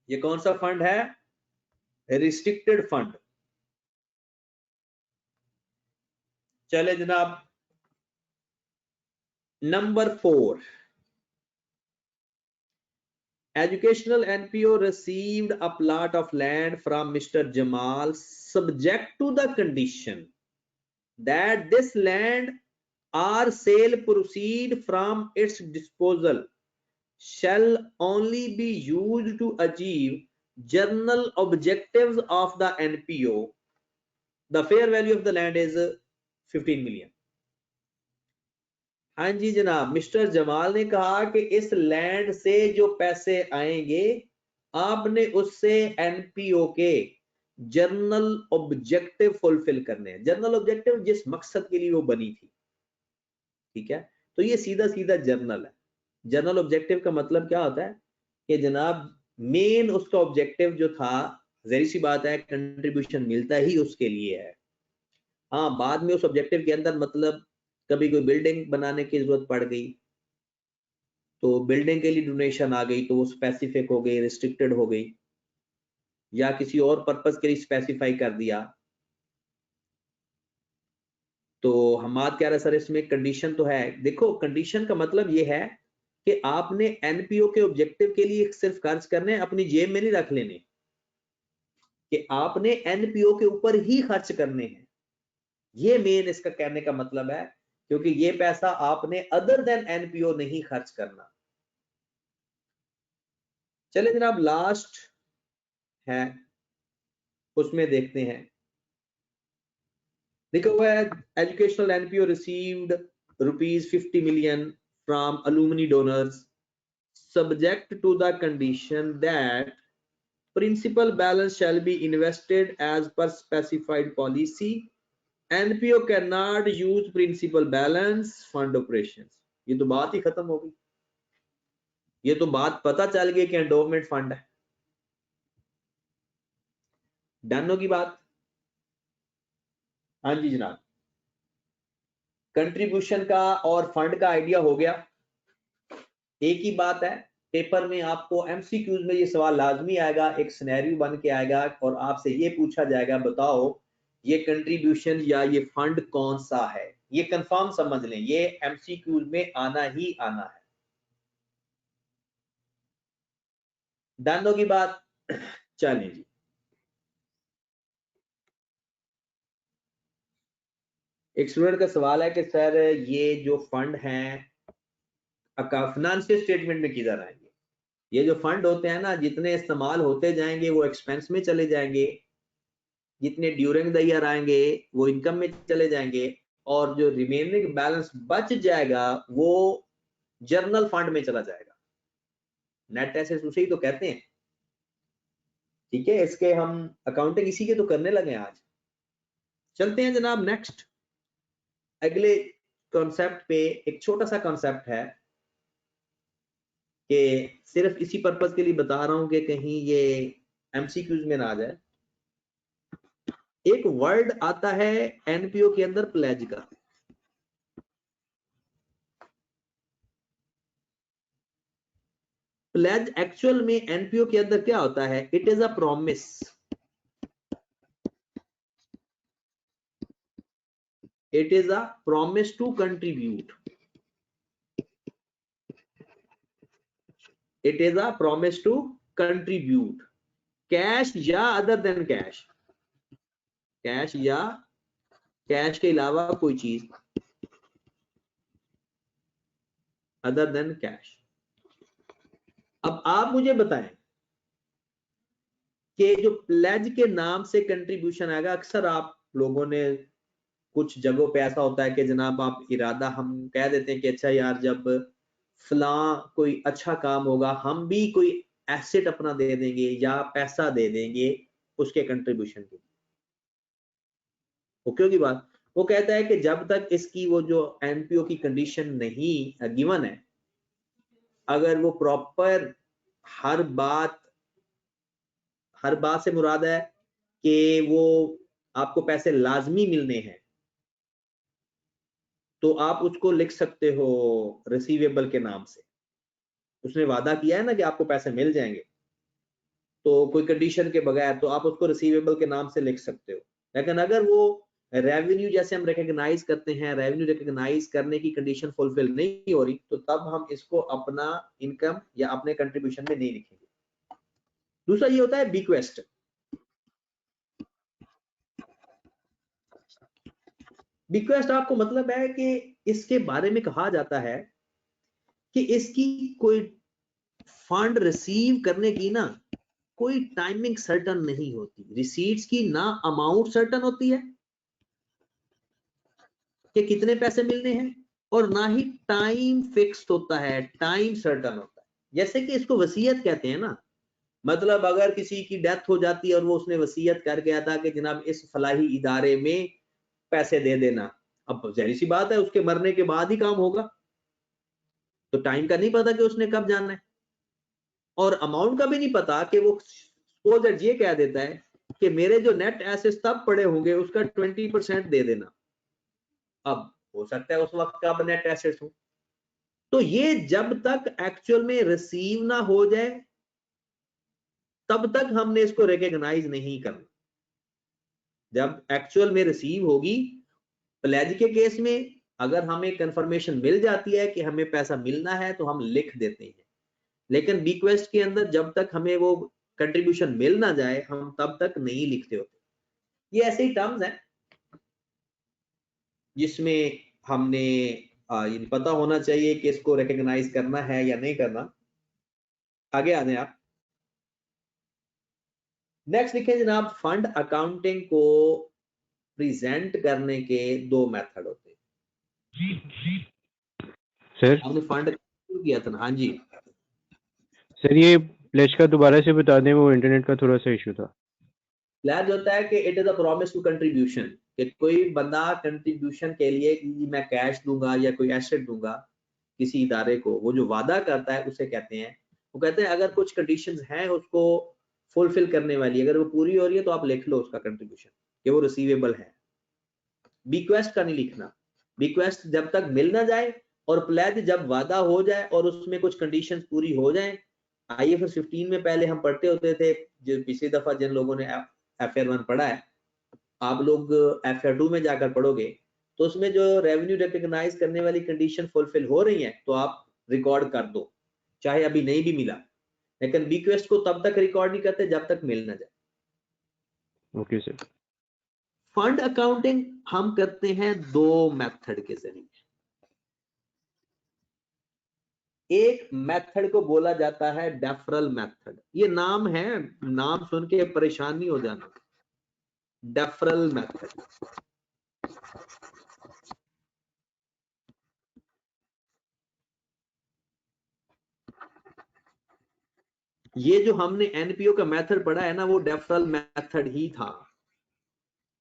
ये कौन सा फंड है? Restricted fund. चले जनाब number 4, educational NPO received a plot of land from Mr. Jamal subject to the condition that this land or sale proceed from its disposal shall only be used to achieve general objectives of the NPO. The fair value of the land is 15 million। हाँ जी जनाब, मिस्टर जमाल ने कहा कि इस लैंड से जो पैसे आएंगे आपने उससे एनपीओ के जर्नल ऑब्जेक्टिव फुलफिल करने हैं। जर्नल ऑब्जेक्टिव जिस मकसद के लिए वो बनी थी, ठीक है। तो ये सीधा सीधा जर्नल है। जर्नल ऑब्जेक्टिव का मतलब क्या होता है कि जनाब मेन उसका ऑब्जेक्टिव जो था, जहरी सी बात है, कंट्रीब्यूशन मिलता ही उसके लिए है। हाँ, बाद में उस ऑब्जेक्टिव के अंदर मतलब कभी कोई बिल्डिंग बनाने की जरूरत पड़ गई तो बिल्डिंग के लिए डोनेशन आ गई तो वो स्पेसिफिक हो गई, रिस्ट्रिक्टेड हो गई, या किसी और पर्पस के लिए स्पेसिफाई कर दिया। तो हम बात कह रहे हैं सर इसमें कंडीशन तो है। देखो कंडीशन का मतलब ये है कि आपने एनपीओ के ऑब्जेक्टिव के लिए सिर्फ खर्च करने, अपनी जेब में नहीं रख लेने, कि आपने एनपीओ के ऊपर ही खर्च करने हैं। ये मेन इसका कहने का मतलब है, क्योंकि ये पैसा आपने अदर देन एनपीओ नहीं खर्च करना। चले जनाब लास्ट है उसमें देखते हैं। लिखा हुआ है educational NPO received ₹50 million from alumni donors subject to the condition that principal balance shall be invested as per specified policy. NPO cannot use principal balance fund operations. ये तो बात ही खत्म हो गई। ये तो बात पता चल गई कि एंडोवमेंट फंड है। डन होगी बात। हाँ जी जनाब, कंट्रीब्यूशन का और फंड का आइडिया हो गया। एक ही बात है, पेपर में आपको एमसीक्यूज में ये सवाल लाजमी आएगा, एक सिनेरियो बन के आएगा और आपसे ये पूछा जाएगा बताओ ये कंट्रीब्यूशन या ये फंड कौन सा है। ये कंफर्म समझ लें, ये एमसीक्यूज में आना ही आना है। डन होगी बात। चलें जी, एक स्टूडेंट का सवाल है कि सर ये जो फंड है फाइनेंशियल स्टेटमेंट में किधर आएंगे? ये जो फंड होते हैं ना, जितने इस्तेमाल होते जाएंगे वो एक्सपेंस में चले जाएंगे, जितने ड्यूरिंग द ईयर आएंगे वो इनकम में चले जाएंगे, और जो रिमेनिंग बैलेंस बच जाएगा वो जर्नल फंड में चला जाएगा। नेट एसेट्स उसे ही तो कहते हैं, ठीक है। इसके हम अकाउंटिंग इसी के तो करने लगे आज। चलते हैं जनाब नेक्स्ट अगले कॉन्सेप्ट पे। एक छोटा सा कॉन्सेप्ट है कि सिर्फ इसी पर्पस के लिए बता रहा हूं कि कहीं ये एमसीक्यूज में ना आ जाए। एक वर्ड आता है एनपीओ के अंदर प्लेज का। प्लेज एक्चुअल में एनपीओ के अंदर क्या होता है? It is a promise. It is a promise to contribute. It is a promise to contribute. Cash या अदर देन कैश, कैश या कैश के अलावा कोई चीज अदर देन कैश। अब आप मुझे बताएं कि जो प्लेज के नाम से कंट्रीब्यूशन आएगा, अक्सर आप लोगों ने कुछ जगहों पे ऐसा होता है कि जनाब आप इरादा हम कह देते हैं कि अच्छा यार जब फला कोई अच्छा काम होगा हम भी कोई एसेट अपना दे देंगे या पैसा दे देंगे उसके कंट्रीब्यूशन के। ओके होगी बात। वो कहता है कि जब तक इसकी वो जो एनपीओ की कंडीशन नहीं गिवन है, अगर वो प्रॉपर हर बात से मुराद है कि वो आपको पैसे लाजमी मिलने हैं, तो आप उसको लिख सकते हो रिसीवेबल के नाम से। उसने वादा किया है ना कि आपको पैसे मिल जाएंगे, तो कोई कंडीशन के बगैर तो आप उसको रिसीवेबल के नाम से लिख सकते हो। लेकिन अगर वो रेवेन्यू जैसे हम रिकॉग्नाइज करते हैं, रेवेन्यू रिकॉग्नाइज करने की कंडीशन फुलफिल नहीं हो रही, तो तब हम इसको अपना इनकम या अपने कंट्रीब्यूशन में नहीं लिखेंगे। दूसरा ये होता है बिक्वेस्ट। बिक्वेस्ट आपको मतलब है कि इसके बारे में कहा जाता है कि इसकी कोई फंड रिसीव करने की ना कोई टाइमिंग सर्टन नहीं होती। रिसीट्स की ना अमाउंट सर्टन होती है कि कितने पैसे मिलने हैं, और ना ही टाइम फिक्स्ड होता है, टाइम सर्टन होता है। जैसे कि इसको वसीयत कहते हैं ना, मतलब अगर किसी की डेथ हो जाती है और वो उसने वसीयत कर गया था कि जनाब इस फलाही इदारे में पैसे दे देना, अब जाहिर सी बात है उसके मरने के बाद ही काम होगा, तो टाइम का नहीं पता कि उसने कब जाना है, और अमाउंट का भी नहीं पता कि वो सपोज ये कह देता है कि मेरे जो नेट एसेट्स तब पड़े होंगे उसका 20% दे देना। अब हो सकता है उस वक्त का नेट एसेट्स हो, तो ये जब तक एक्चुअल में रिसीव ना हो जाए तब तक हमने इसको रिकॉग्नाइज नहीं करना। जब एक्चुअल में रिसीव होगी, प्लेज के केस में अगर हमें कंफर्मेशन मिल जाती है कि हमें पैसा मिलना है तो हम लिख देते हैं, लेकिन बीक्वेस्ट के अंदर जब तक हमें वो कंट्रीब्यूशन मिल ना जाए हम तब तक नहीं लिखते होते। ये ऐसे ही टर्म्स हैं जिसमें हमने ये पता होना चाहिए कि इसको रिकॉग्नाइज करना है या नहीं करना। आगे आ जाए आप। नेक्स्ट लिखें जनाब, फंड अकाउंटिंग को प्रेजेंट करने के दो मेथड होते हैं। सर आपने फंड किया था ना? हाँ जी सर, ये प्लेज का दोबारा से बता दें, वो इंटरनेट का थोड़ा सा इशू था। प्लेज होता है कि it is a promise to contribution, कि कोई बंदा कंट्रीब्यूशन के लिए कि मैं कैश दूंगा या कोई एसेट दूंगा किसी इदारे को, वो जो वादा करता है उसे कहते हैं। वो कहते हैं अगर कुछ कंडीशंस हैं उसको फुलफिल करने वाली, अगर वो पूरी हो रही है तो आप लिख लो उसका कंट्रीब्यूशन कि वो रिसीवेबल है। बीक्वेस्ट का नहीं लिखना, बीक्वेस्ट जब तक मिल ना जाए और प्लेज जब वादा हो जाए और उसमें कुछ कंडीशंस पूरी हो जाए। IFRS 15 में पहले हम पढ़ते होते थे, जो पिछली दफा जिन लोगों ने FR 1 पढ़ा है, आप लोग FR 2 में जाकर पढ़ोगे तो उसमें जो रेवेन्यू रिकॉग्नाइज करने वाली कंडीशन फुलफिल हो रही है तो आप रिकॉर्ड कर दो, चाहे अभी नहीं भी मिला। लेकिन बीक्वेस्ट को तब तक रिकॉर्ड नहीं करते जब तक मिल ना जाए। Okay sir. फंड अकाउंटिंग हम करते हैं दो मेथड के जरिए। एक मेथड को बोला जाता है डेफरल मेथड। ये नाम है, नाम सुन के परेशान नहीं हो जाना। डेफरल मेथड, ये जो हमने एनपीओ का मेथड पढ़ा है ना, वो डेफरल मेथड ही था।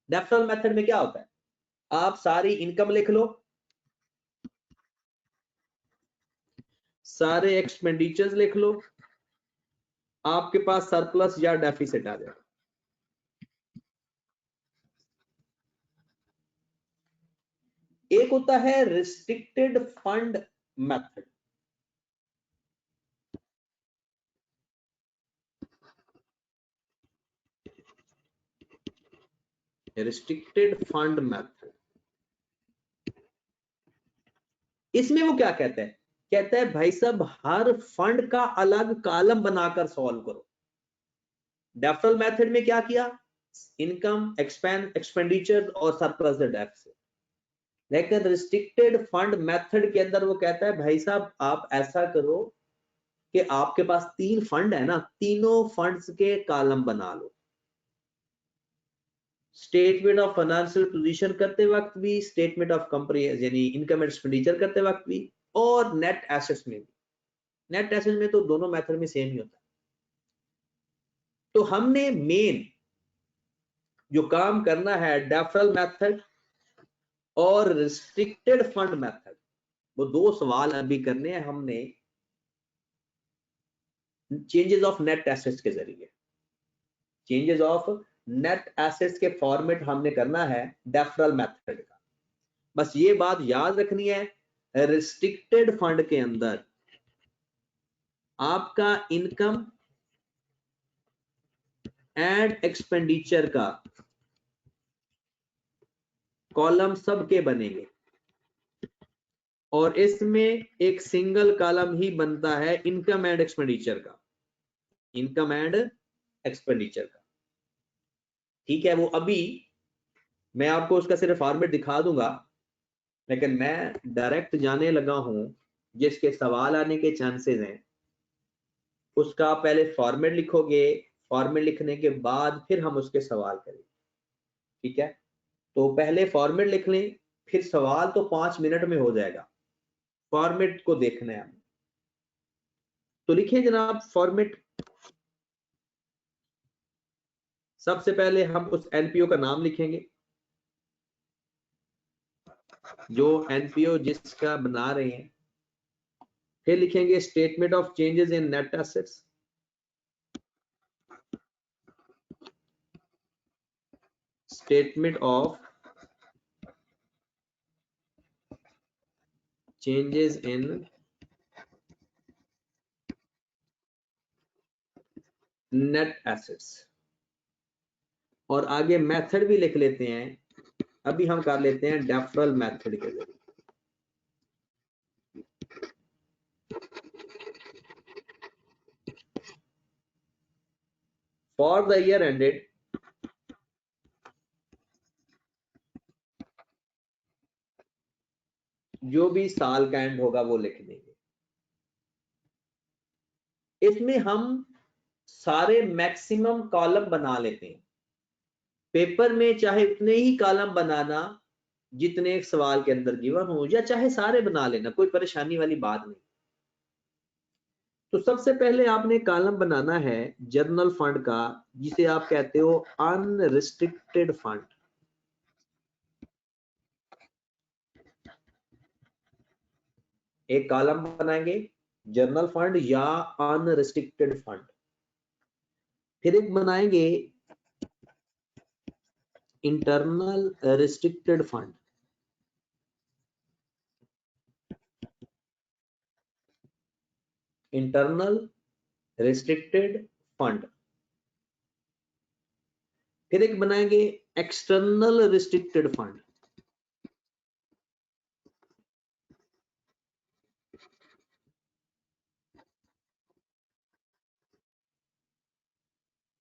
डेफरल मेथड में क्या होता है, आप सारी इनकम लिख लो, सारे एक्सपेंडिचर्स लिख लो, आपके पास सरप्लस या डेफिसिट आ जाए। एक होता है restricted fund method. Restricted fund method, इसमें वो क्या कहता है, कहता है भाई साहब हर फंड का अलग कॉलम बनाकर सॉल्व करो। डेफरल मेथड में क्या किया, इनकम, एक्सपेंडिचर और सरप्लस डेफिसिट। लेकिन रिस्ट्रिक्टेड फंड मेथड के अंदर वो कहता है भाई साहब आप ऐसा करो कि आपके पास 3 फंड है ना, तीनों फंड्स के कॉलम बना लो। स्टेटमेंट ऑफ फाइनेंशियल पोजीशन करते वक्त भी, स्टेटमेंट ऑफ कंपनी यानी इनकम एंड एक्सपेंडिचर करते वक्त भी, और नेट एसेट्स में भी। नेट एसेट्स में तो दोनों मेथड में सेम ही होता है। तो हमने मेन जो काम करना है डेफरल मेथड और रिस्ट्रिक्टेड फंड मेथड, वो दो सवाल अभी करने हैं हमने चेंजेस ऑफ नेट एसेट्स के जरिए। चेंजेस ऑफ नेट एसेट्स के फॉर्मेट हमने करना है डेफरल मेथड का। बस ये बात याद रखनी है, रिस्ट्रिक्टेड फंड के अंदर आपका इनकम एंड एक्सपेंडिचर का कॉलम सबके बनेंगे और इसमें एक सिंगल कॉलम ही बनता है इनकम एंड एक्सपेंडिचर का, इनकम एंड एक्सपेंडिचर का। ठीक है, वो अभी मैं आपको उसका सिर्फ फॉर्मेट दिखा दूंगा, लेकिन मैं डायरेक्ट जाने लगा हूं जिसके सवाल आने के चांसेस हैं। उसका पहले फॉर्मेट लिखोगे, फॉर्मेट लिखने के बाद फिर हम उसके सवाल करेंगे। ठीक है, तो पहले फॉर्मेट लिख लें, फिर सवाल तो 5 मिनट में हो जाएगा। फॉर्मेट को देखना है। तो लिखिए जनाब फॉर्मेट। सबसे पहले हम उस एनपीओ का नाम लिखेंगे, जो एनपीओ जिसका बना रहे हैं। फिर लिखेंगे statement of changes in net assets, statement of changes in net assets, और आगे मेथड भी लिख लेते हैं। अभी हम कर लेते हैं डेफरल मेथड के जरिए। फॉर द ईयर एंडेड जो भी साल का एंड होगा वो लिख देंगे। इसमें हम सारे मैक्सिमम कॉलम बना लेते हैं। पेपर में चाहे उतने ही कॉलम बनाना जितने एक सवाल के अंदर गिवन हो, या चाहे सारे बना लेना, कोई परेशानी वाली बात नहीं। तो सबसे पहले आपने कॉलम बनाना है जर्नल फंड का, जिसे आप कहते हो अनरिस्ट्रिक्टेड फंड। एक कॉलम बनाएंगे जर्नल फंड या अनरिस्ट्रिक्टेड फंड। फिर एक बनाएंगे internal restricted fund. Internal restricted fund. फिर एक बनाएंगे एक्सटर्नल रिस्ट्रिक्टेड फंड।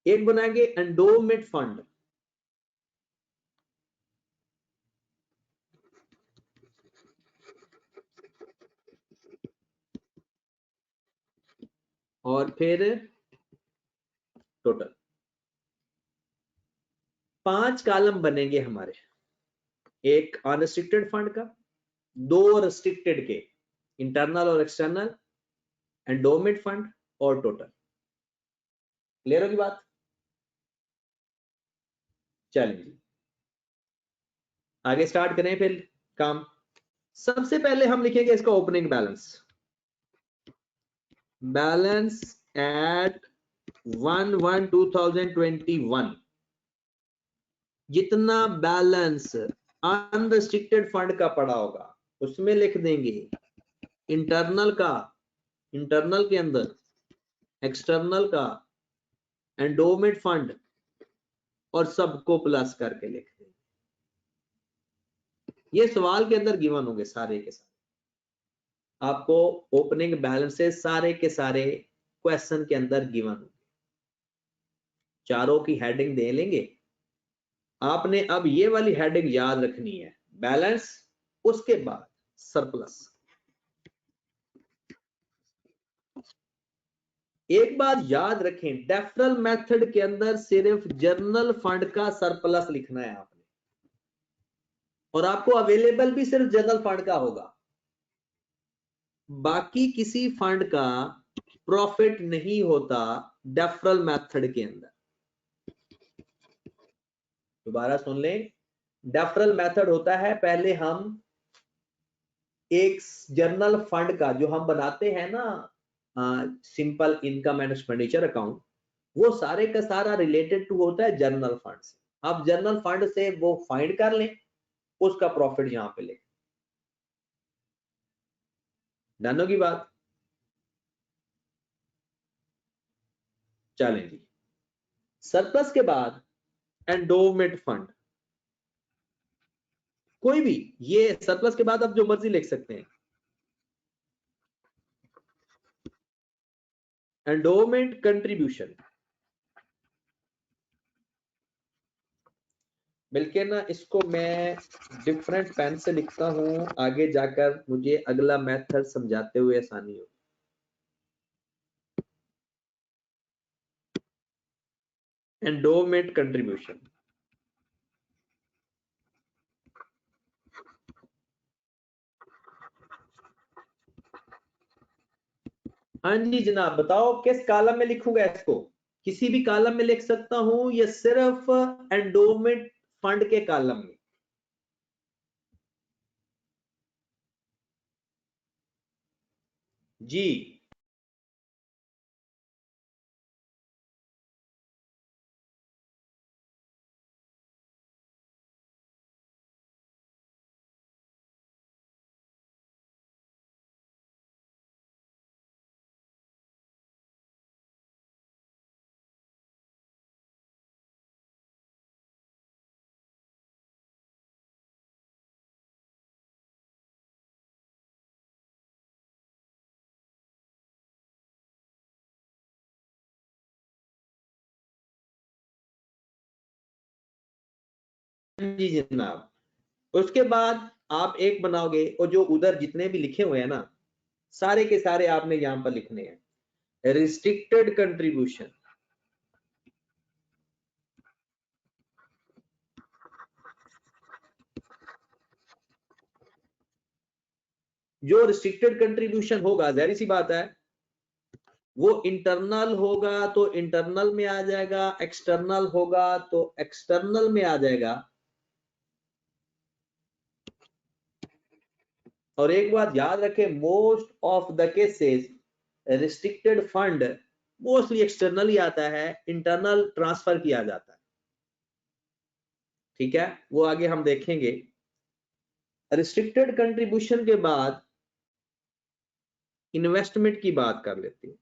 एक बनाएंगे एंडोमेंट फंड। और फिर टोटल। 5 कॉलम बनेंगे हमारे, एक अनरिस्ट्रिक्टेड फंड का, 2 रिस्ट्रिक्टेड के, इंटरनल और एक्सटर्नल, एंडोमेंट फंड और टोटल। क्लियर होगी बात? चलिए आगे स्टार्ट करें फिर काम। सबसे पहले हम लिखेंगे इसका ओपनिंग बैलेंस। Balance eight 1/1/2021। जितना बैलेंस अनरिस्ट्रिक्टेड फंड का पड़ा होगा उसमें लिख देंगे इंटरनल का, इंटरनल के अंदर एक्सटर्नल का, एंडोमेंट फंड, और सबको प्लस करके लिख देंगे। ये सवाल के अंदर गिवन होंगे सारे के सारे। आपको ओपनिंग बैलेंसेस सारे के सारे क्वेश्चन के अंदर गिवन होंगे। चारों की हेडिंग दे लेंगे। आपने अब ये वाली हेडिंग याद रखनी है, बैलेंस, उसके बाद सरप्लस। एक बात याद रखें, डेफरल मेथड के अंदर सिर्फ जर्नल फंड का सरप्लस लिखना है आपने, और आपको अवेलेबल भी सिर्फ जर्नल फंड का होगा। बाकी किसी फंड का प्रॉफिट नहीं होता डेफरल मेथड के अंदर। दोबारा सुन लें, डेफरल मेथड होता है पहले हम एक जर्नल फंड का जो हम बनाते हैं ना, simple income and expenditure account, वो सारे का सारा रिलेटेड टू होता है जर्नल फंड से। आप जर्नल फंड से वो फाइंड कर लें, उसका प्रॉफिट यहां पे लें। डन होगी बात? चलें जी। सरप्लस के बाद एंडोमेंट फंड, कोई भी, ये सरप्लस के बाद आप जो मर्जी लिख सकते हैं। एंडोमेंट कंट्रीब्यूशन, बल्कि ना इसको मैं डिफरेंट पेन से लिखता हूं, आगे जाकर मुझे अगला मेथड समझाते हुए आसानी हो। एंडोमेंट कंट्रीब्यूशन, हाँ जी जनाब, बताओ किस कॉलम में लिखूंगा इसको? किसी भी कॉलम में लिख सकता हूं या सिर्फ एंडोमेंट फंड के कॉलम में? जी जी जनाब, उसके बाद आप एक बनाओगे और जो उधर जितने भी लिखे हुए हैं ना, सारे के सारे आपने यहां पर लिखने हैं। रिस्ट्रिक्टेड कंट्रीब्यूशन, जो रिस्ट्रिक्टेड कंट्रीब्यूशन होगा, जाहिर सी बात है वो इंटरनल होगा तो इंटरनल में आ जाएगा, एक्सटर्नल होगा तो एक्सटर्नल में आ जाएगा। और एक बात याद रखें, most of the cases restricted fund mostly external ही आता है, इंटरनल ट्रांसफर किया जाता है। ठीक है, वो आगे हम देखेंगे। रिस्ट्रिक्टेड कंट्रीब्यूशन के बाद इन्वेस्टमेंट की बात कर लेते हैं।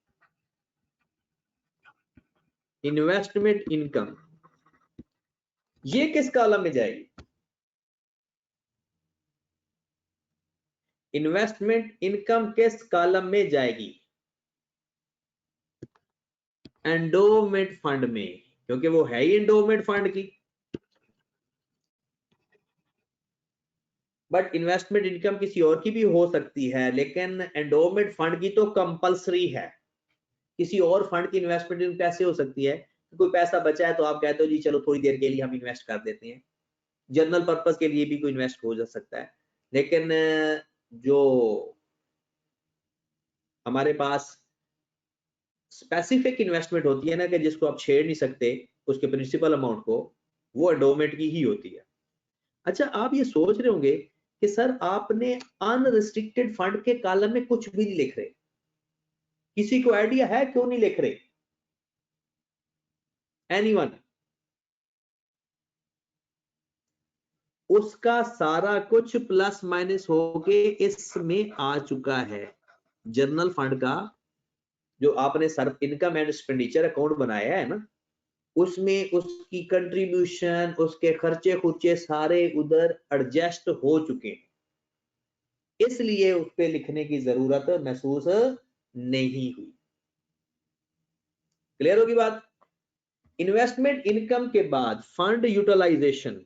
इन्वेस्टमेंट इनकम, ये किस कॉलम में जाएगी? इन्वेस्टमेंट इनकम किस कॉलम में जाएगी? एंडोमेंट फंड में, क्योंकि वो है ही एंडोमेंट फंड की। बट इन्वेस्टमेंट इनकम किसी और की भी हो सकती है, लेकिन एंडोमेंट फंड की तो कंपलसरी है। किसी और फंड की इन्वेस्टमेंट इनकम कैसे हो सकती है? कोई पैसा बचा है तो आप कहते हो जी चलो थोड़ी देर के लिए हम इन्वेस्ट कर देते हैं, जनरल पर्पस के लिए भी कोई इन्वेस्ट हो जा सकता है। लेकिन जो हमारे पास स्पेसिफिक इन्वेस्टमेंट होती है ना, कि जिसको आप छेड़ नहीं सकते उसके प्रिंसिपल अमाउंट को, वो एंडोमेंट की ही होती है। अच्छा, आप ये सोच रहे होंगे कि सर आपने अनरिस्ट्रिक्टेड फंड के कॉलम में कुछ भी नहीं लिख रहे। किसी को आइडिया है क्यों नहीं लिख रहे? एनीवन? उसका सारा कुछ प्लस माइनस होके इसमें आ चुका है। जनरल फंड का जो आपने sir income and expenditure account बनाया है ना, उसमें उसकी कंट्रीब्यूशन, उसके खर्चे खुर्चे सारे उधर एडजस्ट हो चुके हैं, इसलिए उस पे लिखने की जरूरत महसूस नहीं हुई। क्लियर होगी बात? इन्वेस्टमेंट इनकम के बाद फंड यूटिलाइजेशन,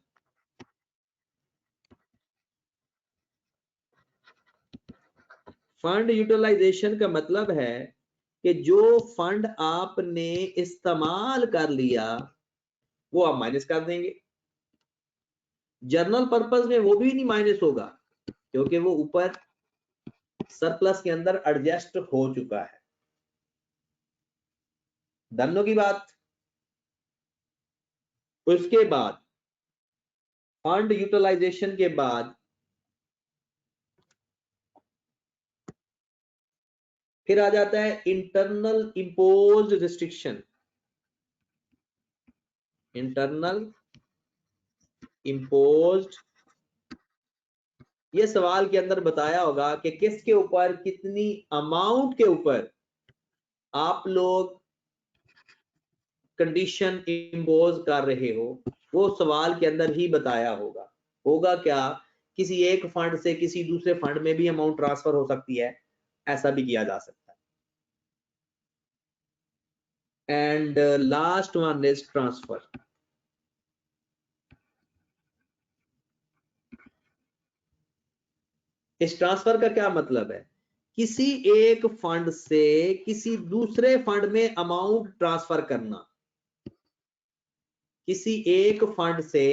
फंड यूटिलाइजेशन का मतलब है कि जो फंड आपने इस्तेमाल कर लिया वो आप माइनस कर देंगे। जनरल पर्पस में वो भी नहीं माइनस होगा, क्योंकि वो ऊपर सरप्लस के अंदर एडजस्ट हो चुका है। धन्नो की बात। उसके बाद फंड यूटिलाइजेशन के बाद फिर आ जाता है internal imposed restriction. Internal imposed, ये सवाल के अंदर बताया होगा कि किसके ऊपर, कितनी अमाउंट के ऊपर आप लोग कंडीशन इंपोज कर रहे हो, वो सवाल के अंदर ही बताया होगा। होगा क्या, किसी एक फंड से किसी दूसरे फंड में भी अमाउंट ट्रांसफर हो सकती है, ऐसा भी किया जा सकता है। And last one is transfer. इस ट्रांसफर का क्या मतलब है? किसी एक फंड से किसी दूसरे फंड में अमाउंट ट्रांसफर करना। किसी एक फंड से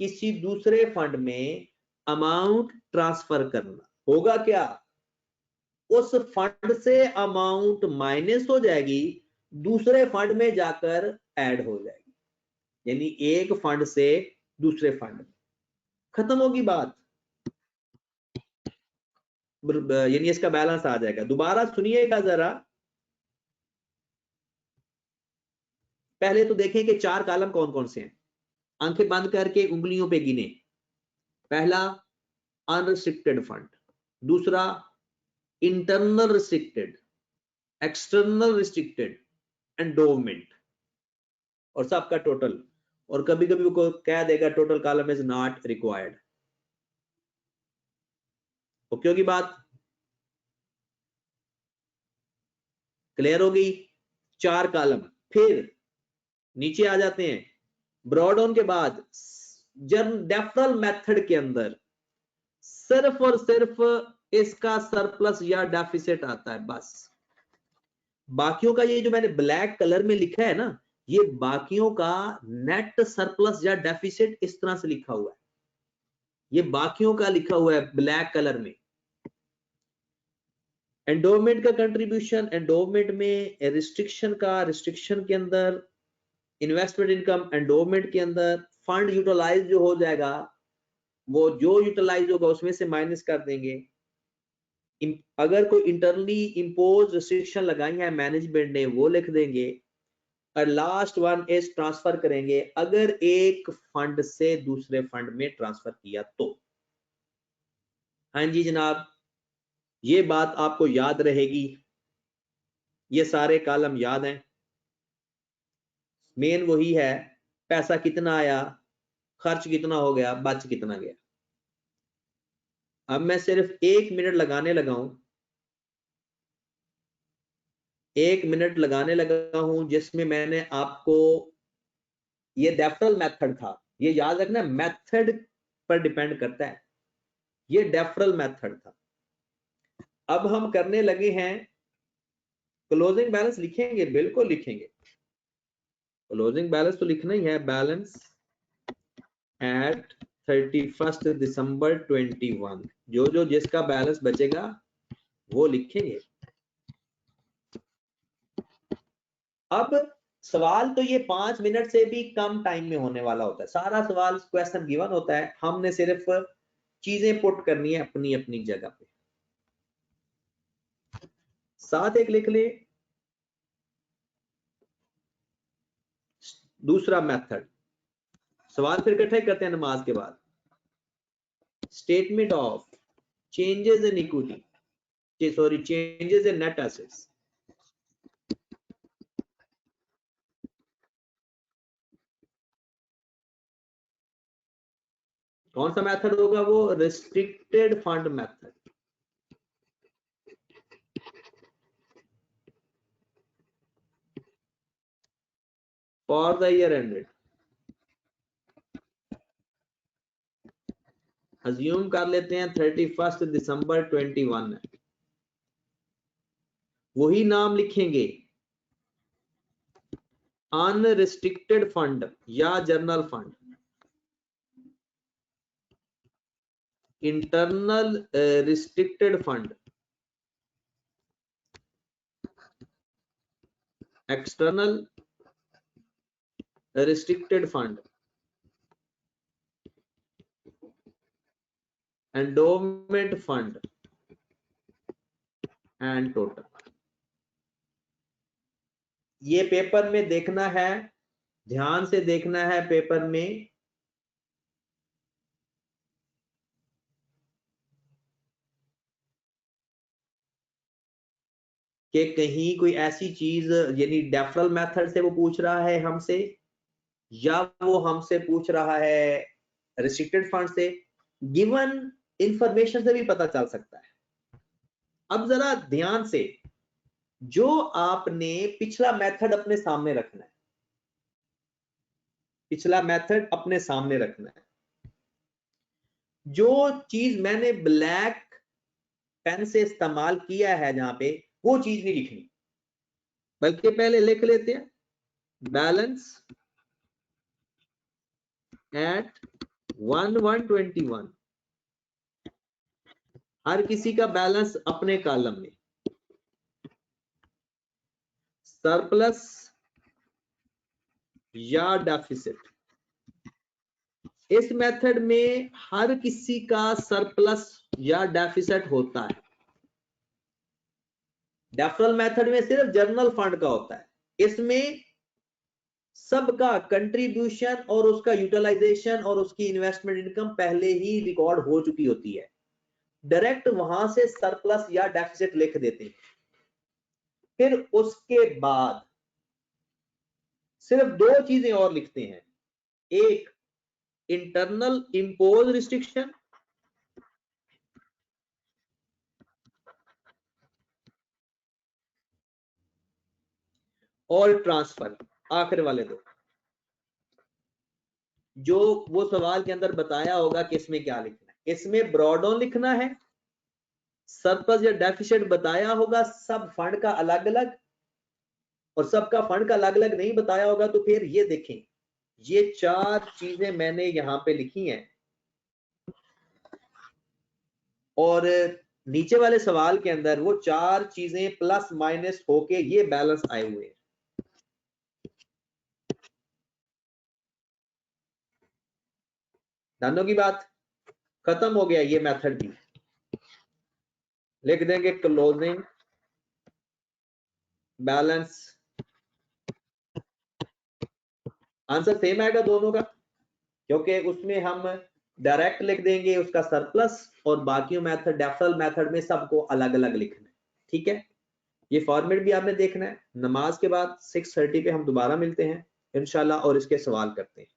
किसी दूसरे फंड में अमाउंट ट्रांसफर करना। होगा क्या, उस फंड से अमाउंट माइनस हो जाएगी, दूसरे फंड में जाकर ऐड हो जाएगी, यानी एक फंड से दूसरे फंड में। खत्म होगी बात, यानी इसका बैलेंस आ जाएगा। दोबारा सुनिएगा जरा, पहले तो देखें कि 4 कॉलम कौन कौन से हैं, आंखें बंद करके उंगलियों पे गिने। पहला अनरिस्ट्रिक्टेड फंड, दूसरा internal restricted, external restricted, endowment, और सबका टोटल। और कभी कभी वो कह देगा total column is not required. Okay होगी बात, क्लियर हो गई? 4 कॉलम। फिर नीचे आ जाते हैं, ब्रॉड ऑन के बाद डेफरल मेथड के अंदर सिर्फ और सिर्फ इसका सरप्लस या डेफिसिट आता है बस। बाकियों का ये जो मैंने ब्लैक कलर में लिखा है ना, ये बाकियों का नेट सरप्लस या डेफिसिट इस तरह से लिखा हुआ है, ये बाकियों का लिखा हुआ है ब्लैक कलर में। एंडोवमेंट का कंट्रीब्यूशन, एंडोवमेंट में रिस्ट्रिक्शन का, रिस्ट्रिक्शन के अंदर इन्वेस्टमेंट इनकम, एंडोवमेंट के अंदर फंड यूटिलाइज जो हो जाएगा, वो जो यूटिलाइज होगा उसमें से माइनस कर देंगे। अगर कोई इंटरनली इंपोज रिस्ट्रिक्शन लगाई है मैनेजमेंट ने, वो लिख देंगे। और लास्ट वन इज ट्रांसफर करेंगे, अगर एक फंड से दूसरे फंड में ट्रांसफर किया तो। हाँ जी जनाब, ये बात आपको याद रहेगी, ये सारे कॉलम याद हैं। मेन वही है, पैसा कितना आया, खर्च कितना हो गया, बच कितना गया। अब मैं सिर्फ 1 मिनट लगाने लगा हूं, 1 मिनट लगाने लगा हूं, जिसमें मैंने आपको, ये डेफरल मेथड था, ये याद रखना मेथड पर डिपेंड करता है, ये डेफरल मेथड था। अब हम करने लगे हैं क्लोजिंग बैलेंस। लिखेंगे, बिल्कुल लिखेंगे, क्लोजिंग बैलेंस तो लिखना ही है। बैलेंस एट 31 दिसंबर 21, जो जिसका बैलेंस बचेगा वो लिखेंगे। अब सवाल तो ये 5 मिनट से भी कम टाइम में होने वाला होता है, सारा सवाल क्वेश्चन गिवन होता है, हमने सिर्फ चीजें पुट करनी है अपनी अपनी जगह पे। साथ एक लिख ले, दूसरा मेथड। सवाल फिर इकट्ठे करते हैं नमाज के बाद। Statement of changes in equity, sorry changes in net assets. कौन सा मेथड होगा वो? Restricted fund method. For the year ended, assume कर लेते हैं 31 दिसंबर 21 है, वही नाम लिखेंगे, अनरिस्ट्रिक्टेड फंड या journal fund, internal restricted fund, external restricted fund, endowment fund and total. ये पेपर में देखना है, ध्यान से देखना है पेपर में, कि कहीं कोई ऐसी चीज, यानी डेफरल मेथड से वो पूछ रहा है हमसे, या वो हमसे पूछ रहा है रिस्ट्रिक्टेड फंड से। गिवन इंफॉर्मेशन से भी पता चल सकता है। अब जरा ध्यान से, जो आपने पिछला मेथड अपने सामने रखना है, पिछला मेथड अपने सामने रखना है। जो चीज मैंने ब्लैक पेन से इस्तेमाल किया है जहां पे, वो चीज नहीं लिखनी, बल्कि पहले लिख लेते हैं बैलेंस एट 1121, हर किसी का बैलेंस अपने कॉलम में, सरप्लस या डेफिसिट। इस मेथड में हर किसी का सरप्लस या डेफिसिट होता है। डेफरल मेथड में सिर्फ जनरल फंड का होता है। इसमें सबका कंट्रीब्यूशन और उसका यूटिलाइजेशन और उसकी इन्वेस्टमेंट इनकम पहले ही रिकॉर्ड हो चुकी होती है। डायरेक्ट वहां से सरप्लस या डेफिसिट लिख देते हैं। फिर उसके बाद सिर्फ दो चीजें और लिखते हैं, एक इंटरनल इंपोज रिस्ट्रिक्शन और ट्रांसफर, आखिर वाले दो जो वो सवाल के अंदर बताया होगा कि इसमें क्या लिखना है। इसमें ब्रॉडऑन लिखना है, सरप्लस या डेफिसिट बताया होगा सब फंड का अलग अलग, और सबका फंड का अलग अलग नहीं बताया होगा तो फिर ये देखें, ये चार चीजें मैंने यहां पे लिखी हैं और नीचे वाले सवाल के अंदर वो चार चीजें प्लस माइनस होके ये बैलेंस आए हुए हैं। दानों की बात खत्म हो गया, ये मेथड भी लिख देंगे, क्लोजिंग बैलेंस। आंसर सेम आएगा दोनों का, क्योंकि उसमें हम डायरेक्ट लिख देंगे उसका सरप्लस और बाकी मेथड डेफरल मेथड में सबको अलग अलग लिखना है। ठीक है, ये फॉर्मेट भी आपने देखना है। नमाज के बाद 6:30 पे हम दोबारा मिलते हैं इंशाल्लाह और इसके सवाल करते हैं।